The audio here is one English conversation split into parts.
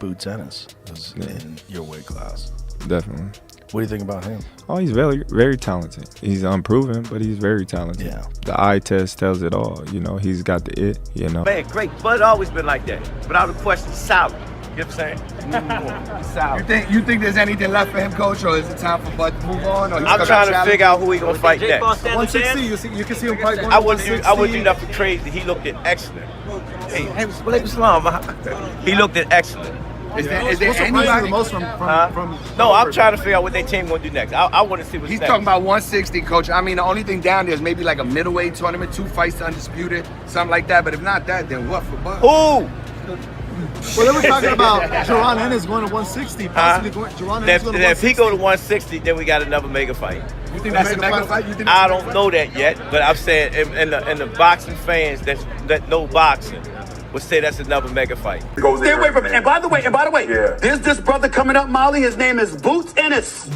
Boots Ennis was in your weight class. Definitely. What do you think about him? Oh, he's very, very talented. He's unproven, but he's very talented. Yeah. The eye test tells it all. You know, he's got the it, you know. Man, great. Bud always been like that. Without a question, solid. You know what I'm saying? Solid. You think there's anything left for him, Coach, or is it time for Bud to move on? Or I'm trying to figure out who he gonna fight next. 160, you can see him fight 160. I wouldn't do nothing crazy. He looked at excellent. Hey, Walaikum Salam. He looked at excellent. Is there anybody? The most from No, I'm trying to figure out what their team gonna do next. I want to see what's He's next. talking about 160, Coach. I mean, the only thing down there is maybe like a middleweight tournament, 2 fights undisputed, something like that. But if not that, then what for Bud? Who? Well, they were talking about Jaron Ennis going to 160, possibly Jaron Ennis going to 160. If he go to 160, then we got another mega fight. You think that's a mega fight? I don't know that yet, but I'm saying in the boxing fans that know boxing would say that's another mega fight. Stay away from it. And by the way, there's this brother coming up, Molly. His name is Boots Ennis.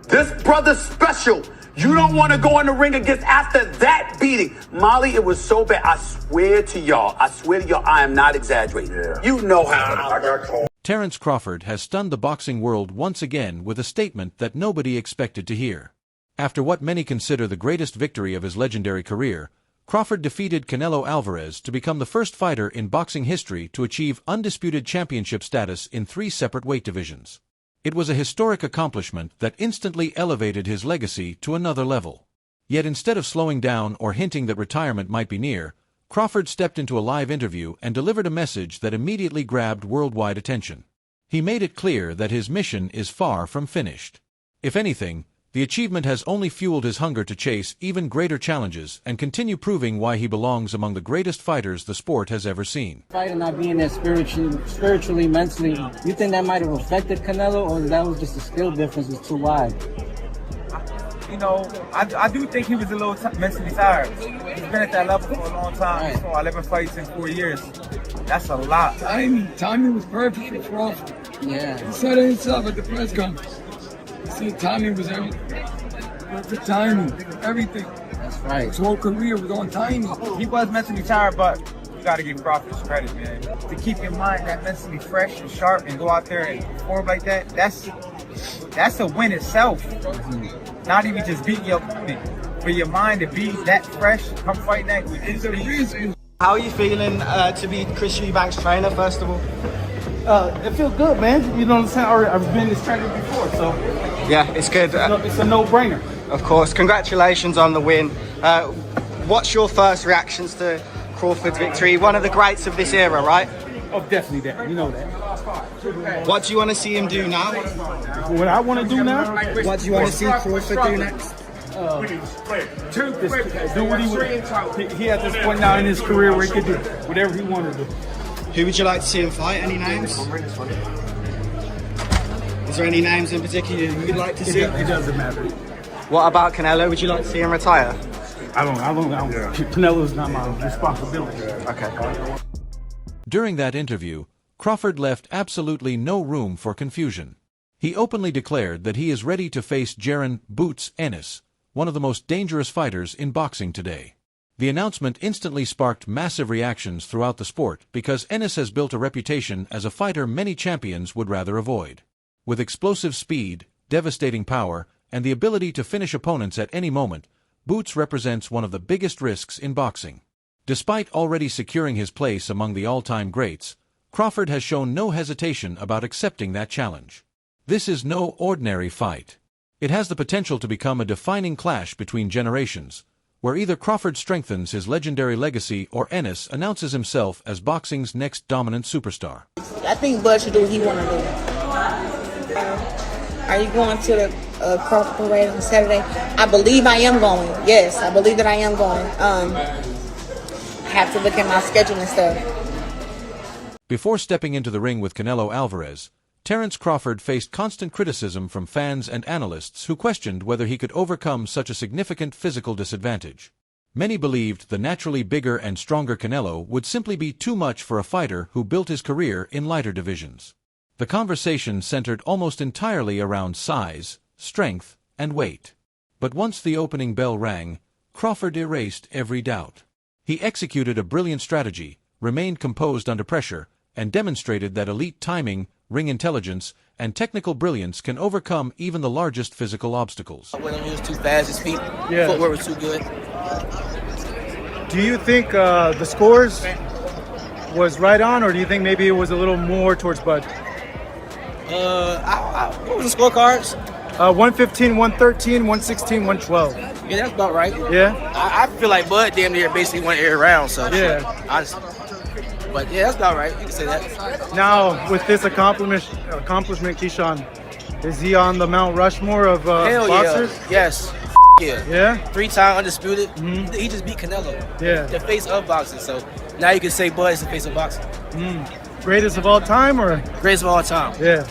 This brother's special. You don't want to go in the ring against after that beating. Molly, it was so bad. I swear to y'all, I am not exaggerating. Yeah. You know how. I got cold. Terence Crawford has stunned the boxing world once again with a statement that nobody expected to hear. After what many consider the greatest victory of his legendary career, Crawford defeated Canelo Alvarez to become the first fighter in boxing history to achieve undisputed championship status in 3 separate weight divisions. It was a historic accomplishment that instantly elevated his legacy to another level. Yet instead of slowing down or hinting that retirement might be near, Crawford stepped into a live interview and delivered a message that immediately grabbed worldwide attention. He made it clear that his mission is far from finished. If anything, the achievement has only fueled his hunger to chase even greater challenges and continue proving why he belongs among the greatest fighters the sport has ever seen. Fighting, not being there spiritually, mentally, you think that might have affected Canelo, or that was just a skill difference was too wide? You know, I do think he was a little mentally tired. He's been at that level for a long time. Right. So 11 fights in 4 years. That's a lot. Timing was perfect for Crawford. Yeah. He said it himself at the press conference. He said timing was everything. Perfect timing, everything. That's right. His whole career was on timing. He was mentally tired, but you got to give Crawford his credit, man. To keep your mind that mentally fresh and sharp and go out there and perform like that, that's a win itself. Not even just beating your opponent. For your mind to be that fresh, come fight that is the reason. How are you feeling to be Chris Eubank's trainer, first of all? It feels good, man. You know what I'm saying? I've been this trainer before, so yeah, it's good. It's a no-brainer. Of course. Congratulations on the win. What's your first reactions to Crawford's victory? One of the greats of this era, right? Oh, definitely that. You know that. What do you want to see him do now? What I want to do now? What do you want to see Crawford do next? Do what he at this point now in his career where he could do whatever he wanted to do. Who would you like to see him fight? Any names? Is there any names in particular you'd like to see? It doesn't matter. What about Canelo? Would you like to see him retire? I don't. Canelo's not my responsibility. Okay. During that interview, Crawford left absolutely no room for confusion. He openly declared that he is ready to face Jaron "Boots" Ennis, one of the most dangerous fighters in boxing today. The announcement instantly sparked massive reactions throughout the sport because Ennis has built a reputation as a fighter many champions would rather avoid. With explosive speed, devastating power, and the ability to finish opponents at any moment, Boots represents one of the biggest risks in boxing. Despite already securing his place among the all-time greats, Crawford has shown no hesitation about accepting that challenge. This is no ordinary fight. It has the potential to become a defining clash between generations, where either Crawford strengthens his legendary legacy or Ennis announces himself as boxing's next dominant superstar. I think Bud should do what he want to do. Are you going to the Crawford parade on Saturday? I believe I am going. Yes, I believe that I am going. I have to look at my schedule and stuff. Before stepping into the ring with Canelo Alvarez, Terence Crawford faced constant criticism from fans and analysts who questioned whether he could overcome such a significant physical disadvantage. Many believed the naturally bigger and stronger Canelo would simply be too much for a fighter who built his career in lighter divisions. The conversation centered almost entirely around size, strength, and weight. But once the opening bell rang, Crawford erased every doubt. He executed a brilliant strategy, remained composed under pressure, and demonstrated that elite timing, ring intelligence, and technical brilliance can overcome even the largest physical obstacles. When he was too fast, his feet, footwork was too good. Do you think the scores was right on, or do you think maybe it was a little more towards Bud? What was the scorecards? 115, 113, 116, 112. Yeah, that's about right. Yeah? I feel like Bud damn near basically won every round, so yeah. Honestly. But yeah, that's about right. You can say that. Now, with this accomplishment, Keyshawn, is he on the Mount Rushmore of boxers? Yeah. Yes. Yeah. Yeah? 3-time undisputed. Mm-hmm. He just beat Canelo. Yeah. The face of boxing. So now you can say Bud is the face of boxing. Greatest of all time, or? Greatest of all time. Yeah.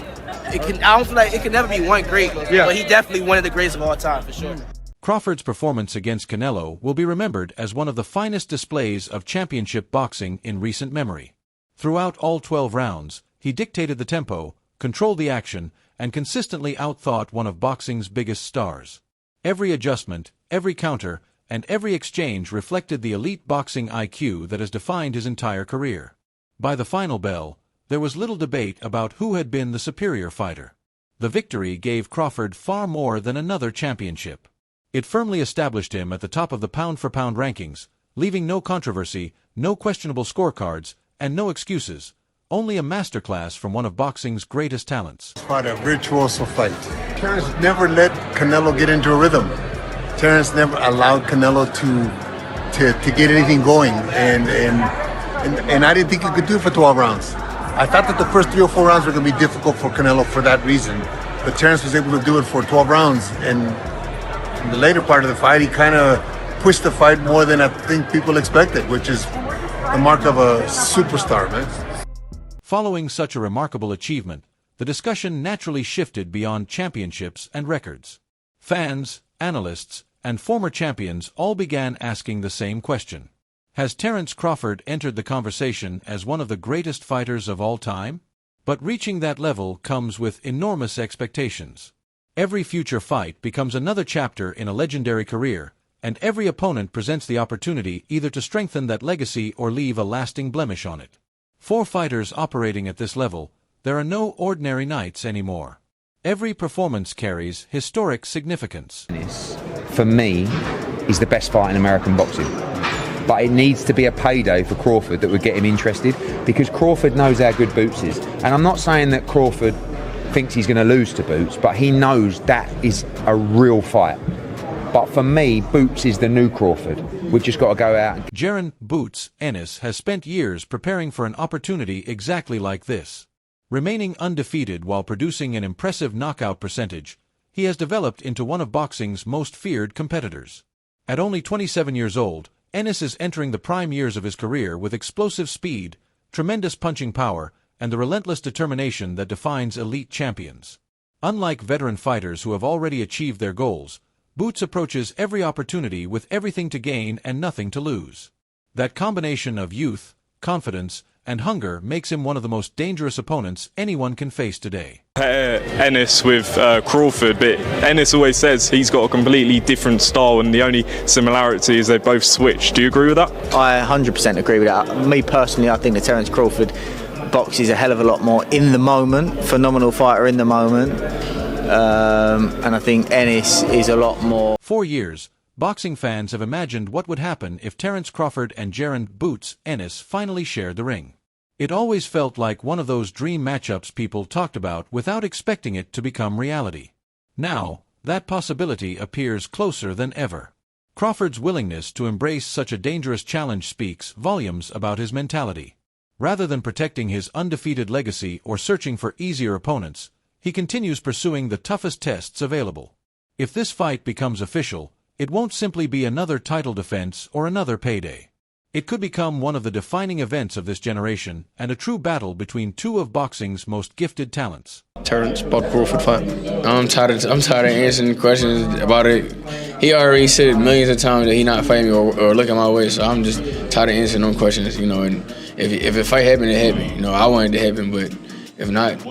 I don't feel like it can never be one great, but he definitely one of the greatest of all time, for sure. Crawford's performance against Canelo will be remembered as one of the finest displays of championship boxing in recent memory. Throughout all 12 rounds, he dictated the tempo, controlled the action, and consistently outthought one of boxing's biggest stars. Every adjustment, every counter, and every exchange reflected the elite boxing IQ that has defined his entire career. By the final bell, there was little debate about who had been the superior fighter. The victory gave Crawford far more than another championship. It firmly established him at the top of the pound-for-pound rankings, leaving no controversy, no questionable scorecards, and no excuses, only a masterclass from one of boxing's greatest talents. Fought a virtuoso fight. Terence never let Canelo get into a rhythm. Terence never allowed Canelo to get anything going, and I didn't think he could do it for 12 rounds. I thought that the first 3 or 4 rounds were going to be difficult for Canelo for that reason, but Terence was able to do it for 12 rounds, and in the later part of the fight, he kind of pushed the fight more than I think people expected, which is the mark of a superstar, man. Following such a remarkable achievement, the discussion naturally shifted beyond championships and records. Fans, analysts, and former champions all began asking the same question. Has Terence Crawford entered the conversation as one of the greatest fighters of all time? But reaching that level comes with enormous expectations. Every future fight becomes another chapter in a legendary career, and every opponent presents the opportunity either to strengthen that legacy or leave a lasting blemish on it. For fighters operating at this level, there are no ordinary nights anymore. Every performance carries historic significance. For me, he's the best fight in American boxing. But it needs to be a payday for Crawford that would get him interested, because Crawford knows how good Boots is. And I'm not saying that Crawford thinks he's going to lose to Boots, but he knows that is a real fight. But for me, Boots is the new Crawford. We've just got to go out. Jaron "Boots" Ennis has spent years preparing for an opportunity exactly like this. Remaining undefeated while producing an impressive knockout percentage, he has developed into one of boxing's most feared competitors. At only 27 years old, Ennis is entering the prime years of his career with explosive speed, tremendous punching power, and the relentless determination that defines elite champions. Unlike veteran fighters who have already achieved their goals, Boots approaches every opportunity with everything to gain and nothing to lose. That combination of youth, confidence, and hunger makes him one of the most dangerous opponents anyone can face today. Ennis with Crawford, but Ennis always says he's got a completely different style, and the only similarity is they both switch. Do you agree with that? I 100% agree with that. Me personally, I think that Terence Crawford boxes a hell of a lot more in the moment, phenomenal fighter in the moment, and I think Ennis is a lot more. For years, boxing fans have imagined what would happen if Terence Crawford and Jaron "Boots" Ennis finally shared the ring. It always felt like one of those dream matchups people talked about without expecting it to become reality. Now, that possibility appears closer than ever. Crawford's willingness to embrace such a dangerous challenge speaks volumes about his mentality. Rather than protecting his undefeated legacy or searching for easier opponents, he continues pursuing the toughest tests available. If this fight becomes official, it won't simply be another title defense or another payday. It could become one of the defining events of this generation and a true battle between two of boxing's most gifted talents. Terence Bud Crawford fight. I'm tired of answering questions about it. He already said millions of times that he not fighting me or looking my way, so I'm just tired of answering them questions, and if a fight happened, it happened. I want it to happen, but if not.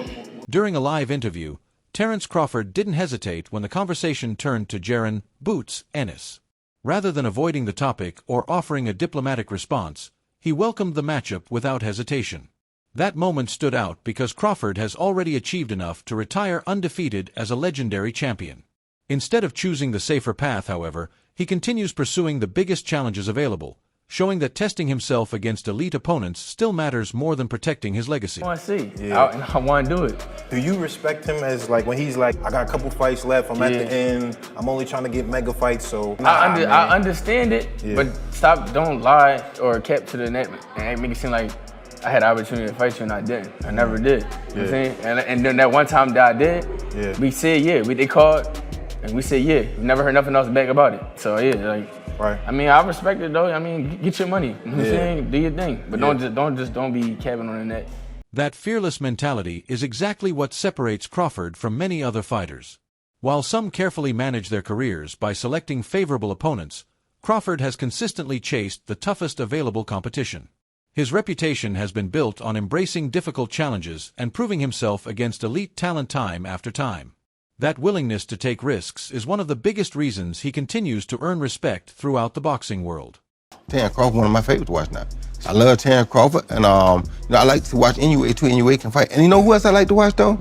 During a live interview, Terence Crawford didn't hesitate when the conversation turned to Jaron "Boots" Ennis. Rather than avoiding the topic or offering a diplomatic response, he welcomed the matchup without hesitation. That moment stood out because Crawford has already achieved enough to retire undefeated as a legendary champion. Instead of choosing the safer path, however, he continues pursuing the biggest challenges available, showing that testing himself against elite opponents still matters more than protecting his legacy. I want to see. I want to do it. Do you respect him as like when he's like, I got a couple fights left, I'm at the end, I'm only trying to get mega fights, so I understand it, but don't lie or kept to the net and make it seem like I had the opportunity to fight you and I didn't. I never did. You know what I'm saying? And then that one time that I did, we said they called and we said we never heard nothing else back about it. So right. I mean, I respect it though. I mean, get your money. You know what I'm saying? Do your thing. But don't be capping on the net. That fearless mentality is exactly what separates Crawford from many other fighters. While some carefully manage their careers by selecting favorable opponents, Crawford has consistently chased the toughest available competition. His reputation has been built on embracing difficult challenges and proving himself against elite talent time after time. That willingness to take risks is one of the biggest reasons he continues to earn respect throughout the boxing world. Terence Crawford, one of my favorites to watch now. I love Terence Crawford, and I like to watch NUA too. NUA can fight. And you know who else I like to watch though?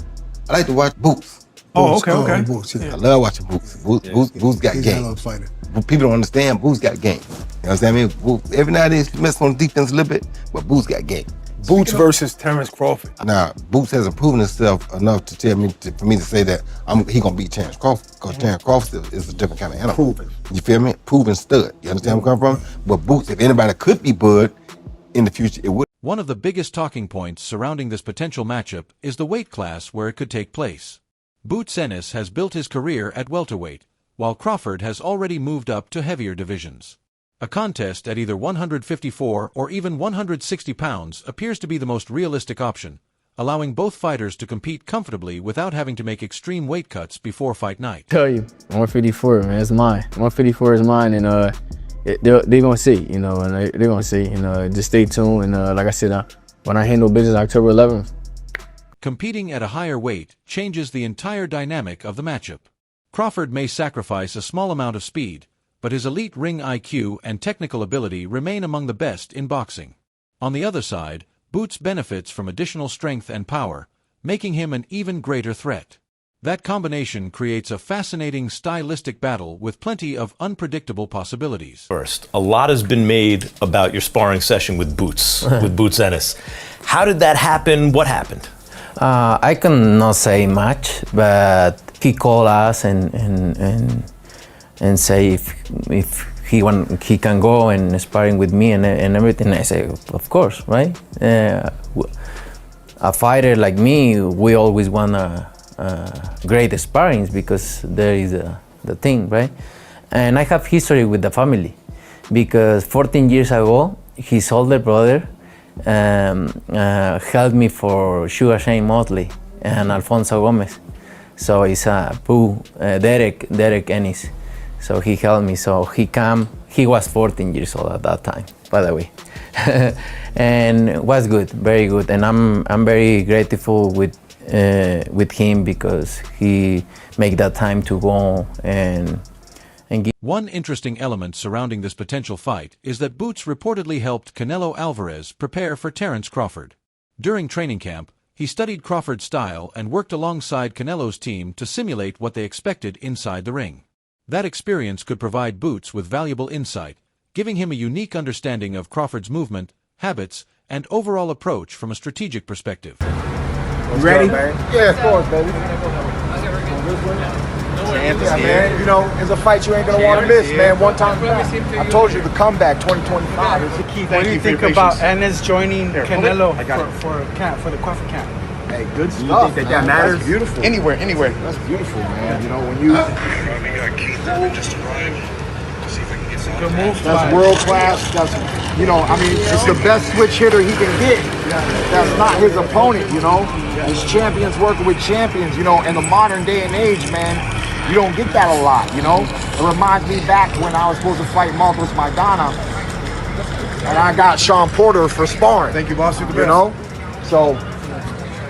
I like to watch Boots. Oh, okay. Boots, I love watching Boots. Boots got He's game. a hell of a fighter. People don't understand Boots got game. You know what I'm saying? Boots, every now and then he messes on defense a little bit, but Boots got game. Boots versus Terence Crawford. Now, Boots hasn't proven himself enough to tell me for me to say that he gonna beat Terence Crawford, because Terence Crawford is a different kind of animal. Proven. You feel me? Proven stud. You understand where I'm coming from? But Boots, if anybody could be Bud in the future, it would. One of the biggest talking points surrounding this potential matchup is the weight class where it could take place. Boots Ennis has built his career at welterweight, while Crawford has already moved up to heavier divisions. A contest at either 154 or even 160 pounds appears to be the most realistic option, allowing both fighters to compete comfortably without having to make extreme weight cuts before fight night. Tell you, 154, man, it's mine. 154 is mine, and they're gonna see, and they're gonna see, just stay tuned, and like I said, when I handle business October 11th. Competing at a higher weight changes the entire dynamic of the matchup. Crawford may sacrifice a small amount of speed, but his elite ring IQ and technical ability remain among the best in boxing. On the other side, Boots benefits from additional strength and power, making him an even greater threat. That combination creates a fascinating stylistic battle with plenty of unpredictable possibilities. First, a lot has been made about your sparring session with Boots, with Boots Ennis. How did that happen? What happened? I cannot say much, but he called us and say if he can go and sparring with me and everything. I say, of course, right? A fighter like me, we always want great sparrings because there is the thing, right? And I have history with the family because 14 years ago, his older brother helped me for Sugar Shane Motley and Alfonso Gomez. So it's Derek Ennis. So he helped me. So he was 14 years old at that time, by the way. And was good, very good. And I'm very grateful with him because he made that time to go and give. One interesting element surrounding this potential fight is that Boots reportedly helped Canelo Alvarez prepare for Terence Crawford. During training camp, he studied Crawford's style and worked alongside Canelo's team to simulate what they expected inside the ring. That experience could provide Boots with valuable insight, giving him a unique understanding of Crawford's movement, habits, and overall approach from a strategic perspective. Ready? Yeah, of course, baby. Yeah, man. You know, it's a fight you ain't gonna want to miss, man. One time. I told you the comeback 2025 is the key. What do you think about Ennis joining Canelo for the Crawford camp? Hey, good stuff. You think that matters? That's beautiful. Anywhere. That's beautiful, man. You know, when you. Good move. That's world class. That's, it's the best switch hitter he can get. That's not his opponent, His champions working with champions, in the modern day and age, man. You don't get that a lot, It reminds me back when I was supposed to fight Marcos Maidana, and I got Sean Porter for sparring. Thank you, boss. So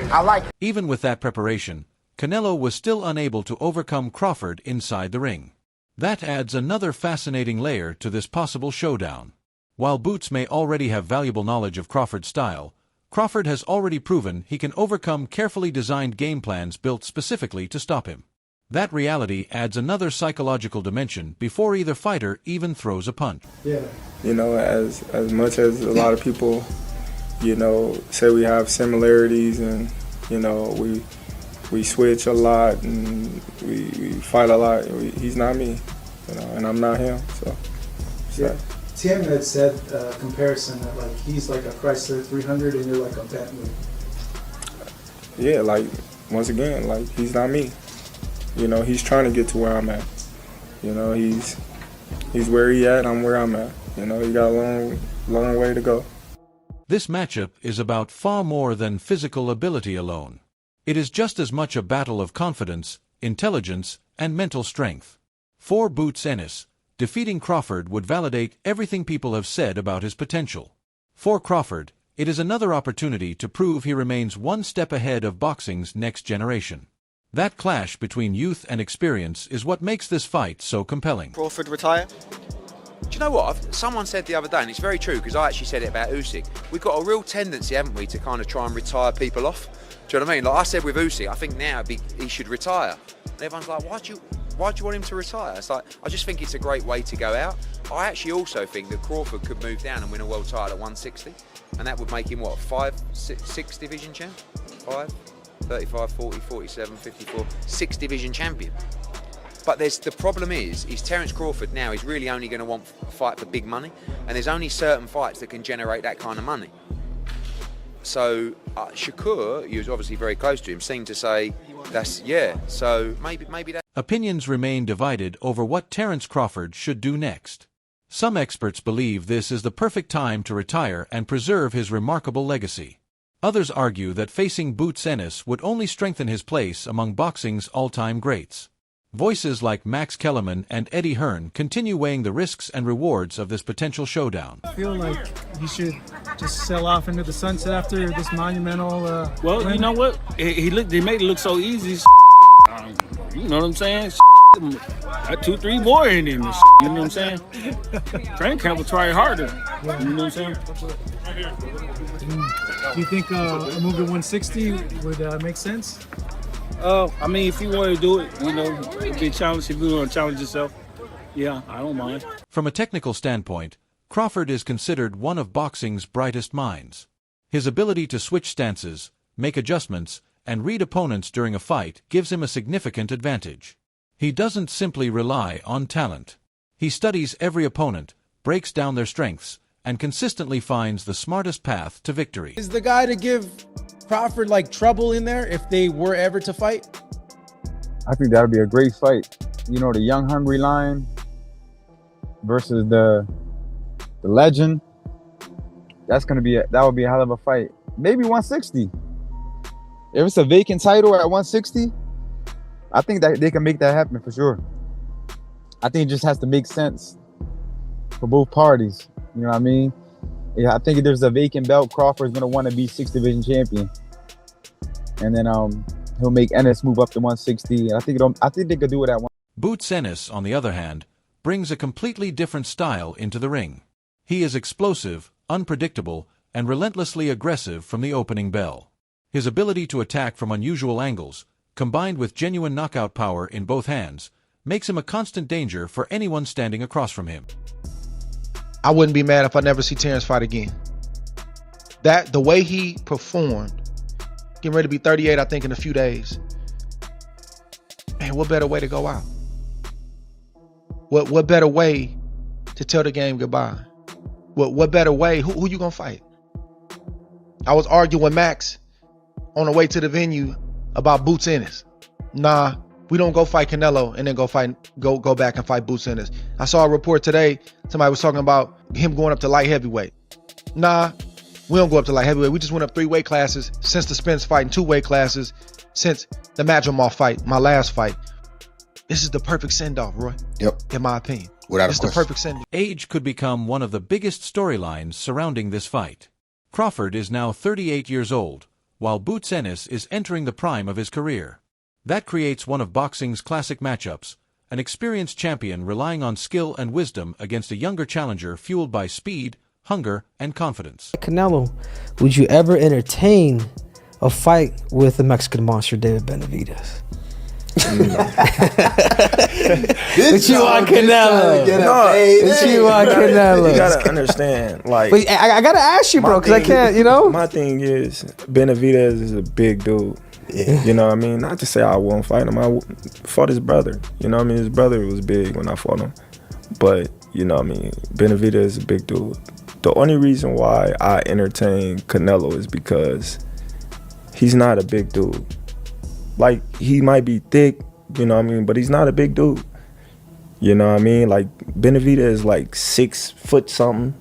I like it. Even with that preparation, Canelo was still unable to overcome Crawford inside the ring. That adds another fascinating layer to this possible showdown. While Boots may already have valuable knowledge of Crawford's style, Crawford has already proven he can overcome carefully designed game plans built specifically to stop him. That reality adds another psychological dimension before either fighter even throws a punch. Yeah. You know, as much as a lot of people, you know, say we have similarities and, you know, we switch a lot and we fight a lot, he's not me, you know, and I'm not him, so. Yeah. Tim had said comparison that like he's like a Chrysler 300 and you're like a Bentley. Yeah, like, once again, like, he's not me. You know, he's trying to get to where I'm at. You know, he's where he at, I'm where I'm at. You know, he got a long way to go. This matchup is about far more than physical ability alone. It is just as much a battle of confidence, intelligence, and mental strength. For Boots Ennis, defeating Crawford would validate everything people have said about his potential. For Crawford, it is another opportunity to prove he remains one step ahead of boxing's next generation. That clash between youth and experience is what makes this fight so compelling. Crawford retire? Do you know what? Someone said the other day, and it's very true because I actually said it about Usyk. We've got a real tendency, haven't we, to kind of try and retire people off. Do you know what I mean? Like I said with Usyk, I think now he should retire. And everyone's like, why do you want him to retire? It's like, I just think it's a great way to go out. I actually also think that Crawford could move down and win a world title at 160, and that would make him what, 6 division champ? 5? 35, 40, 47, 54, 6 division champion. But the problem is Terence Crawford now is really only going to want to fight for big money, and there's only certain fights that can generate that kind of money. So Shakur, who's obviously very close to him, seemed to say so maybe that. Opinions remain divided over what Terence Crawford should do next. Some experts believe this is the perfect time to retire and preserve his remarkable legacy. Others argue that facing Boots Ennis would only strengthen his place among boxing's all-time greats. Voices like Max Kellerman and Eddie Hearn continue weighing the risks and rewards of this potential showdown. I feel like he should just sail off into the sunset after this monumental well, win. You know what? He made it look so easy. You know what I'm saying? Got 2-3 more in him. You know what I'm saying? Training camp will try harder. You know what I'm saying? Do you think a move to 160 would make sense? I mean, if you want to do it, you know, it'd be a challenge. If you want to challenge yourself, yeah, I don't mind. From a technical standpoint, Crawford is considered one of boxing's brightest minds. His ability to switch stances, make adjustments, and read opponents during a fight gives him a significant advantage. He doesn't simply rely on talent. He studies every opponent, breaks down their strengths, and consistently finds the smartest path to victory. Is the guy to give Crawford like trouble in there if they were ever to fight? I think that would be a great fight. You know, the young hungry lion versus the legend. That would be a hell of a fight. Maybe 160. If it's a vacant title at 160, I think that they can make that happen for sure. I think it just has to make sense for both parties. You know what I mean? Yeah, I think if there's a vacant belt, Crawford's gonna want to be 6th division champion, and then he'll make Ennis move up to 160. I think they could do it at one. Boots Ennis, on the other hand, brings a completely different style into the ring. He is explosive, unpredictable, and relentlessly aggressive from the opening bell. His ability to attack from unusual angles, combined with genuine knockout power in both hands, makes him a constant danger for anyone standing across from him. I wouldn't be mad if I never see Terence fight again. The way he performed, getting ready to be 38, I think, in a few days. Man, what better way to go out? What better way to tell the game goodbye? What better way? Who you gonna fight? I was arguing with Max on the way to the venue about Boots Ennis. Nah, we don't go fight Canelo and then go back and fight Boots Ennis. I saw a report today, somebody was talking about him going up to light heavyweight. Nah, we don't go up to light heavyweight. We just went up 3 weight classes since the Spence fight and 2 weight classes since the Madrimov fight, my last fight. This is the perfect send-off, Roy. Yep. In my opinion. Without a question. It's the perfect send-off. Age could become one of the biggest storylines surrounding this fight. Crawford is now 38 years old, while Boots Ennis is entering the prime of his career. That creates one of boxing's classic matchups, an experienced champion relying on skill and wisdom against a younger challenger fueled by speed, hunger, and confidence. Canelo, would you ever entertain a fight with the Mexican monster David Benavidez? What you want, Canelo? What you want, Canelo? You gotta understand, like. But I gotta ask you, bro, because I can't, you know. My thing is, Benavidez is a big dude. Yeah. You know what I mean? Not to say I won't fight him. I fought his brother. You know what I mean? His brother was big when I fought him. But, you know what I mean? Benavidez is a big dude. The only reason why I entertain Canelo is because he's not a big dude. Like, he might be thick, you know what I mean? But he's not a big dude. You know what I mean? Like, Benavidez is like 6 foot something.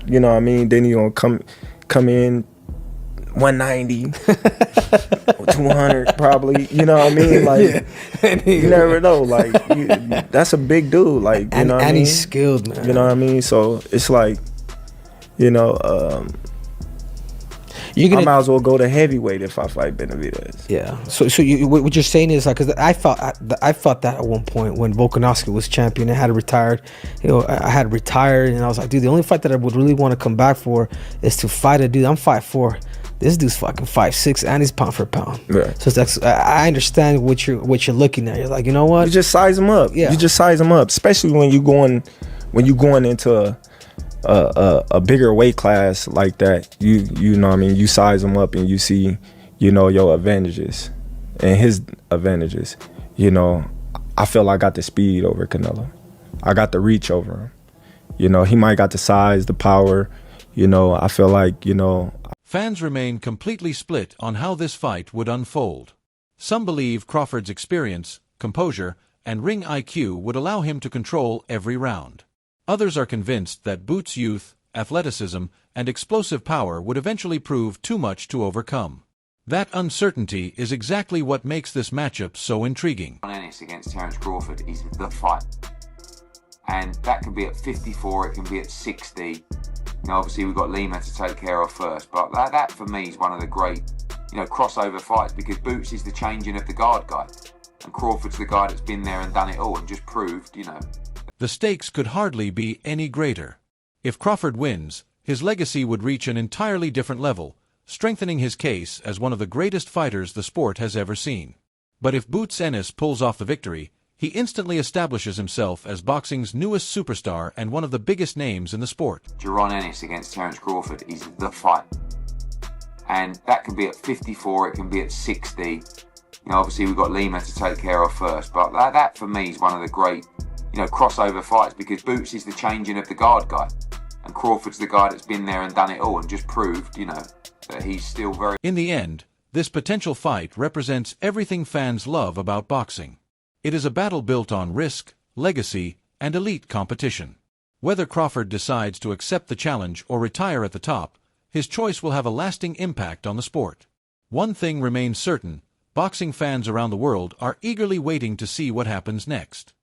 You know what I mean? Then he gonna come in 190, 200 probably. You know what I mean? Like, you never know. Like, that's a big dude. Like, you know what I mean? And he's skilled, man. You know what I mean? So it's like, you know, I might as well go to heavyweight if I fight Benavidez. Yeah. So what you're saying is like, because I felt that at one point when Volkanovski was champion, I had retired. You know, I had retired, and I was like, dude, the only fight that I would really want to come back for is to fight a dude. I'm 5'4". This dude's fucking 5'6", and he's pound for pound. Right. So that's, I understand what you're looking at. You're like, you know what? You just size them up. Yeah. You just size them up, especially when you going into a bigger weight class like that. You know what I mean? You size them up and you see, you know, your advantages and his advantages. You know, I feel I got the speed over Canelo. I got the reach over him. You know, he might got the size, the power. You know, I feel like, you know. Fans remain completely split on how this fight would unfold. Some believe Crawford's experience, composure, and ring IQ would allow him to control every round. Others are convinced that Boots' youth, athleticism, and explosive power would eventually prove too much to overcome. That uncertainty is exactly what makes this matchup so intriguing. Ennis against Terence Crawford is the fight. And that can be at 54, it can be at 60. You know, obviously we've got Lima to take care of first, but that for me is one of the great, you know, crossover fights, because Boots is the changing of the guard guy, and Crawford's the guy that's been there and done it all and just proved, you know. The stakes could hardly be any greater. If Crawford wins, his legacy would reach an entirely different level, strengthening his case as one of the greatest fighters the sport has ever seen. But if Boots Ennis pulls off the victory, he instantly establishes himself as boxing's newest superstar and one of the biggest names in the sport. Jaron Ennis against Terence Crawford is the fight. And that can be at 54, it can be at 60. You know, obviously we've got Lima to take care of first, but that for me is one of the great, you know, crossover fights, because Boots is the changing of the guard guy, and Crawford's the guy that's been there and done it all and just proved, you know, that he's still very... In the end, this potential fight represents everything fans love about boxing. It is a battle built on risk, legacy, and elite competition. Whether Crawford decides to accept the challenge or retire at the top, his choice will have a lasting impact on the sport. One thing remains certain: boxing fans around the world are eagerly waiting to see what happens next.